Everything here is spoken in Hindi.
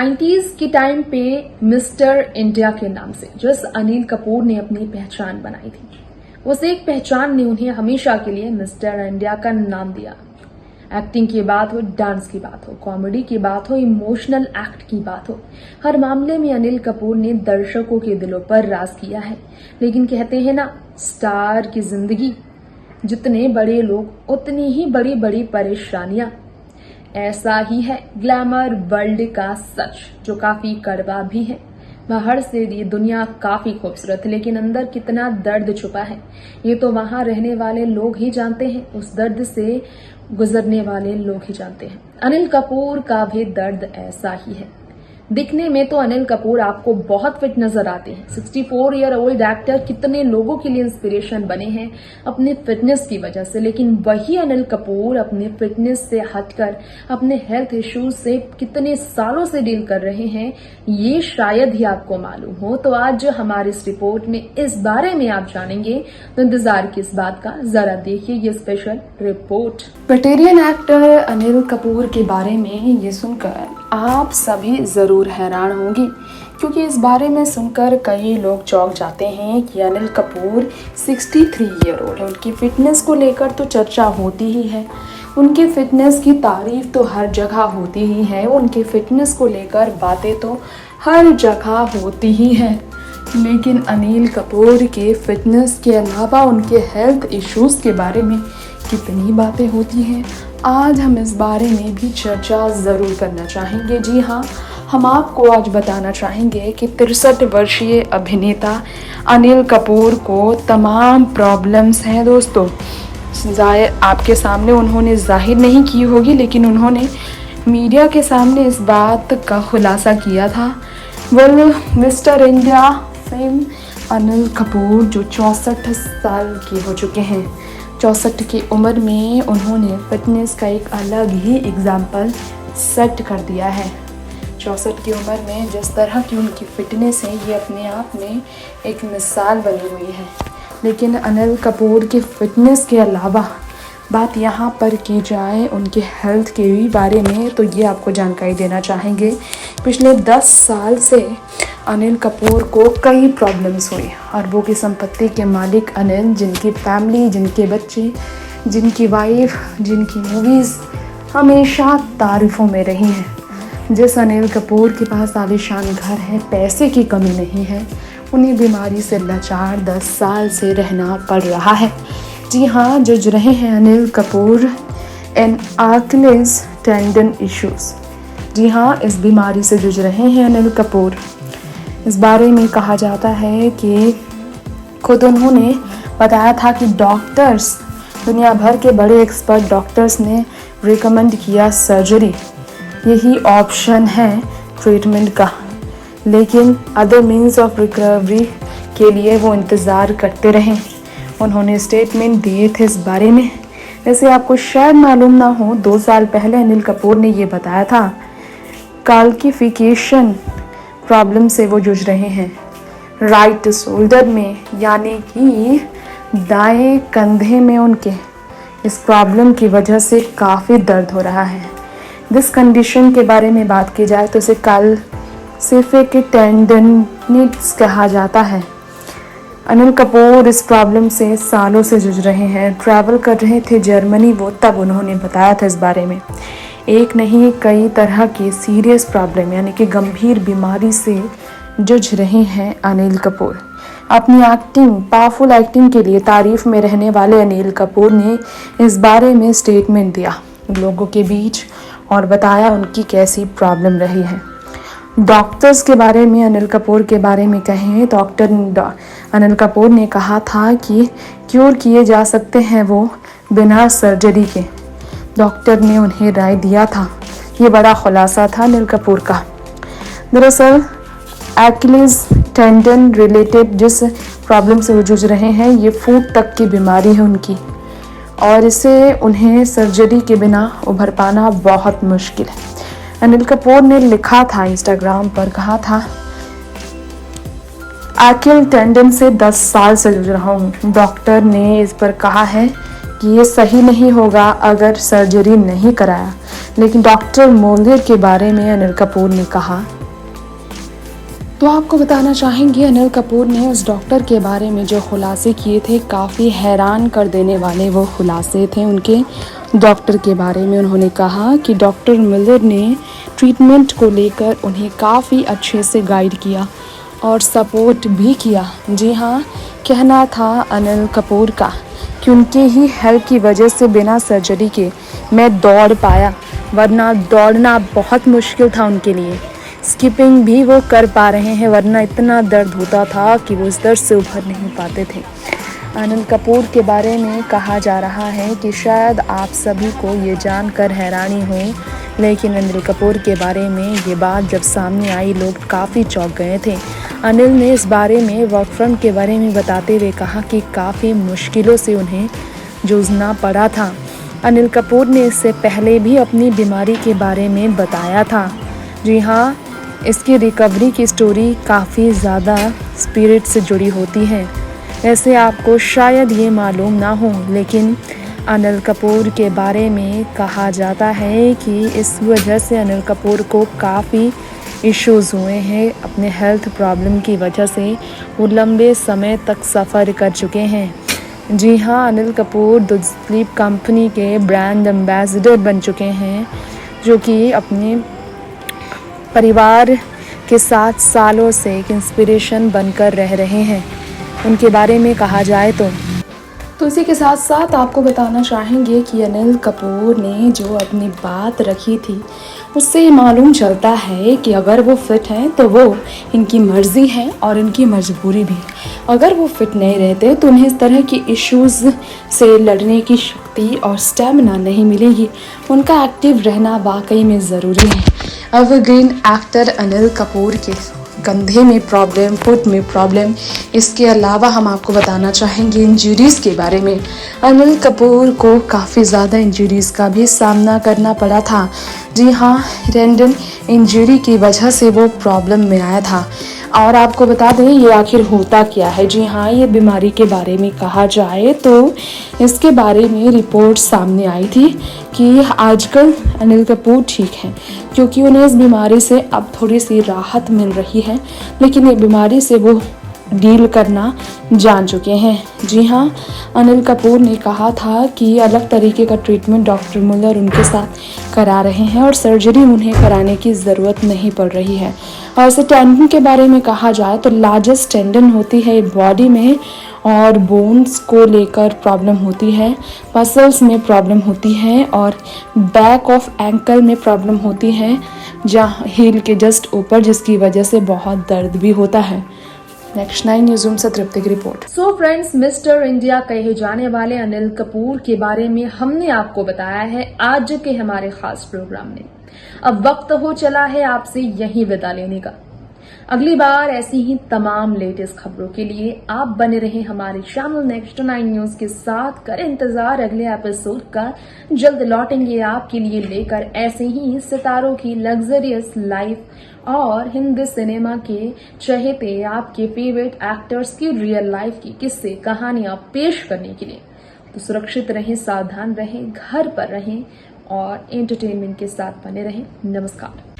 90s के टाइम पे मिस्टर इंडिया के नाम से जिस अनिल कपूर ने अपनी पहचान बनाई थी, उस एक पहचान ने उन्हें हमेशा के लिए मिस्टर इंडिया का नाम दिया। एक्टिंग की बात हो, डांस की बात हो, कॉमेडी की बात हो, इमोशनल एक्ट की बात हो, हर मामले में अनिल कपूर ने दर्शकों के दिलों पर राज किया है। लेकिन कहते हैं ना, स्टार की जिंदगी, जितने बड़े लोग उतनी ही बड़ी बड़ी परेशानियां। ऐसा ही है ग्लैमर वर्ल्ड का सच, जो काफी कड़वा भी है। बाहर से ये दुनिया काफी खूबसूरत है, लेकिन अंदर कितना दर्द छुपा है ये तो वहां रहने वाले लोग ही जानते हैं, उस दर्द से गुजरने वाले लोग ही जानते हैं। अनिल कपूर का भी दर्द ऐसा ही है। दिखने में तो अनिल कपूर आपको बहुत फिट नजर आते हैं। 64 ईयर ओल्ड एक्टर कितने लोगों के लिए इंस्पिरेशन बने हैं अपने फिटनेस की वजह से, लेकिन वही अनिल कपूर अपने फिटनेस से हटकर अपने हेल्थ इश्यूज से कितने सालों से डील कर रहे हैं, ये शायद ही आपको मालूम हो। तो आज हमारी इस रिपोर्ट में इस बारे में आप जानेंगे, तो इंतजार किस बात का, जरा देखिए ये special report. Veteran actor Anil Kapoor के बारे में ये सुनकर आप सभी जरूर हैरान होंगे, क्योंकि इस बारे में सुनकर कई लोग चौंक जाते हैं कि अनिल कपूर 63 ईयर ओल्ड है। उनकी फिटनेस को लेकर तो चर्चा होती ही है, उनके फिटनेस की तारीफ तो हर जगह होती ही है, उनके फिटनेस को लेकर बातें तो हर जगह होती ही है। लेकिन अनिल कपूर के फिटनेस के अलावा उनके हेल्थ इश्यूज के बारे में कितनी बातें होती हैं, आज हम इस बारे में भी चर्चा ज़रूर करना चाहेंगे। जी हाँ, हम आपको आज बताना चाहेंगे कि 63 वर्षीय अभिनेता अनिल कपूर को तमाम प्रॉब्लम्स हैं दोस्तों। जाहिर आपके सामने उन्होंने जाहिर नहीं की होगी, लेकिन उन्होंने मीडिया के सामने इस बात का खुलासा किया था। Mister India fame Anil Kapoor जो 64 साल के हो चुके हैं, 64 की उम्र में उन्होंने फिटनेस का एक अलग ही एग्जाम्पल सेट कर दिया है। 64 की उम्र में जिस तरह की उनकी फिटनेस है, ये अपने आप में एक मिसाल बनी हुई है। लेकिन अनिल कपूर की फिटनेस के अलावा बात यहाँ पर की जाए उनके हेल्थ के भी बारे में, तो ये आपको जानकारी देना चाहेंगे। पिछले 10 साल से अनिल कपूर को कई प्रॉब्लम्स हुई। अरबों की संपत्ति के मालिक अनिल, जिनकी फैमिली, जिनके बच्चे, जिनकी वाइफ, जिनकी मूवीज़ हमेशा तारीफ़ों में रही हैं। जिस अनिल कपूर के पास आलीशान घर है, पैसे की कमी नहीं है, उन्हें बीमारी से लाचार 10 साल से रहना पड़ रहा है। जी हाँ, जूझ रहे हैं Anil Kapoor an Achilles tendon issues. जी हाँ, इस बीमारी से जूझ रहे हैं अनिल कपूर। इस बारे में कहा जाता है कि खुद उन्होंने बताया था कि डॉक्टर्स, दुनिया भर के बड़े एक्सपर्ट डॉक्टर्स ने रिकमेंड किया सर्जरी, यही ऑप्शन है ट्रीटमेंट का। लेकिन अदर मीन्स ऑफ रिकवरी के लिए वो इंतज़ार करते रहे। उन्होंने स्टेटमेंट दिए थे इस बारे में। वैसे आपको शायद मालूम ना हो, 2 साल पहले अनिल कपूर ने ये बताया था कैल्सिफिकेशन प्रॉब्लम से वो जूझ रहे हैं राइट शोल्डर में, यानी कि दाएं कंधे में उनके इस प्रॉब्लम की वजह से काफ़ी दर्द हो रहा है। दिस कंडीशन के बारे में बात की जाए तो इसे कैल्सिफिक टेंडनिटिस कहा जाता है। अनिल कपूर इस प्रॉब्लम से सालों से जूझ रहे हैं। ट्रैवल कर रहे थे जर्मनी वो, तब उन्होंने बताया था इस बारे में। एक नहीं कई तरह की सीरियस प्रॉब्लम यानी कि गंभीर बीमारी से जूझ रहे हैं अनिल कपूर। अपनी एक्टिंग, पावरफुल एक्टिंग के लिए तारीफ में रहने वाले अनिल कपूर ने इस बारे में स्टेटमेंट दिया लोगों के बीच और बताया उनकी कैसी प्रॉब्लम रही है। डॉक्टर्स के बारे में, अनिल कपूर के बारे में कहें, डॉक्टर अनिल कपूर ने कहा था कि क्योर किए जा सकते हैं वो बिना सर्जरी के। डॉक्टर ने उन्हें राय दिया था। ये बड़ा खुलासा था अनिल कपूर का। दरअसल अकिलेस टेंडन रिलेटेड जिस प्रॉब्लम से वो जूझ रहे हैं, ये फुट तक की बीमारी है उनकी, और इसे उन्हें सर्जरी के बिना उभर पाना बहुत मुश्किल है। अनिल कपूर ने लिखा था इंस्टाग्राम पर, कहा था अकिल टेंडन से 10 साल से जूझ रहा हूँ। डॉक्टर ने इस पर कहा है कि ये सही नहीं होगा अगर सर्जरी नहीं कराया। लेकिन डॉक्टर मोल्डर के बारे में अनिल कपूर ने कहा। तो आपको बताना चाहेंगे अनिल कपूर ने उस डॉक्टर के बारे में जो खुलासे किए थे, काफ़ी हैरान कर देने वाले वो खुलासे थे उनके डॉक्टर के बारे में। उन्होंने कहा कि डॉक्टर मिलर ने ट्रीटमेंट को लेकर उन्हें काफ़ी अच्छे से गाइड किया और सपोर्ट भी किया। जी हाँ, कहना था अनिल कपूर का कि उनके ही हेल्प की वजह से बिना सर्जरी के मैं दौड़ पाया, वरना दौड़ना बहुत मुश्किल था उनके लिए। स्किपिंग भी वो कर पा रहे हैं, वरना इतना दर्द होता था कि वो इस दर्द से उभर नहीं पाते थे। अनिल कपूर के बारे में कहा जा रहा है कि शायद आप सभी को ये जानकर हैरानी हो, लेकिन अनिल कपूर के बारे में ये बात जब सामने आई, लोग काफ़ी चौंक गए थे। अनिल ने इस बारे में वर्क फ्रंट के बारे में बताते हुए कहा कि काफ़ी मुश्किलों से उन्हें जूझना पड़ा था। अनिल कपूर ने इससे पहले भी अपनी बीमारी के बारे में बताया था। जी हाँ, इसकी रिकवरी की स्टोरी काफ़ी ज़्यादा स्पिरिट से जुड़ी होती है। वैसे आपको शायद ये मालूम ना हो, लेकिन अनिल कपूर के बारे में कहा जाता है कि इस वजह से अनिल कपूर को काफ़ी इश्यूज़ हुए हैं। अपने हेल्थ प्रॉब्लम की वजह से वो लंबे समय तक सफ़र कर चुके हैं। जी हाँ, Anil Kapoor the sleep company के ब्रांड एम्बेसडर बन चुके हैं, जो कि अपने परिवार के साथ सालों से एक इंस्पिरेशन बनकर रह रहे हैं। उनके बारे में कहा जाए तो इसी के साथ साथ आपको बताना चाहेंगे कि अनिल कपूर ने जो अपनी बात रखी थी, उससे मालूम चलता है कि अगर वो फिट हैं तो वो इनकी मर्ज़ी है और इनकी मजबूरी भी। अगर वो फिट नहीं रहते तो उन्हें इस तरह की इश्यूज़ से लड़ने की शक्ति और स्टेमिना नहीं मिलेगी। उनका एक्टिव रहना वाकई में ज़रूरी है। एवरग्रीन एक्टर अनिल कपूर के कंधे में प्रॉब्लम, फुट में प्रॉब्लम, इसके अलावा हम आपको बताना चाहेंगे इंजरीज़ के बारे में। अनिल कपूर को काफ़ी ज़्यादा इंजरीज़ का भी सामना करना पड़ा था। जी हाँ, रेंडन इंजरी की वजह से वो प्रॉब्लम में आया था। और आपको बता दें ये आखिर होता क्या है। जी हाँ, ये बीमारी के बारे में कहा जाए तो इसके बारे में रिपोर्ट सामने आई थी कि आजकल अनिल कपूर ठीक हैं, क्योंकि उन्हें इस बीमारी से अब थोड़ी सी राहत मिल रही है, लेकिन ये बीमारी से वो डील करना जान चुके हैं। जी हाँ, अनिल कपूर ने कहा था कि अलग तरीके का ट्रीटमेंट डॉक्टर मुलर उनके साथ करा रहे हैं और सर्जरी उन्हें कराने की ज़रूरत नहीं पड़ रही है। और ऐसे टेंडन के बारे में कहा जाए तो लार्जेस्ट टेंडन होती है बॉडी में और बोन्स को लेकर प्रॉब्लम होती है, मसल्स में प्रॉब्लम होती है और बैक ऑफ एंकल में प्रॉब्लम होती है, जहाँ हील के जस्ट ऊपर, जिसकी वजह से बहुत दर्द भी होता है। नेक्स्ट 9 न्यूज़ रूम से तृप्ति की report. So friends, mister India कहे जाने वाले अनिल कपूर के बारे में हमने आपको बताया है आज के हमारे खास प्रोग्राम में। अब वक्त हो चला है आपसे यहीं विदा लेने का। अगली बार ऐसी ही तमाम लेटेस्ट खबरों के लिए आप बने रहें हमारे चैनल नेक्स्ट 9 न्यूज के साथ। करें इंतजार अगले एपिसोड का, जल्द लौटेंगे आपके लिए लेकर ऐसे ही सितारों की लग्जरियस लाइफ और हिंदी सिनेमा के चहेते आपके फेवरेट एक्टर्स की रियल लाइफ की किस्से कहानियां पेश करने के लिए। तो सुरक्षित रहें, सावधान रहें, घर पर रहें और एंटरटेनमेंट के साथ बने रहें। नमस्कार।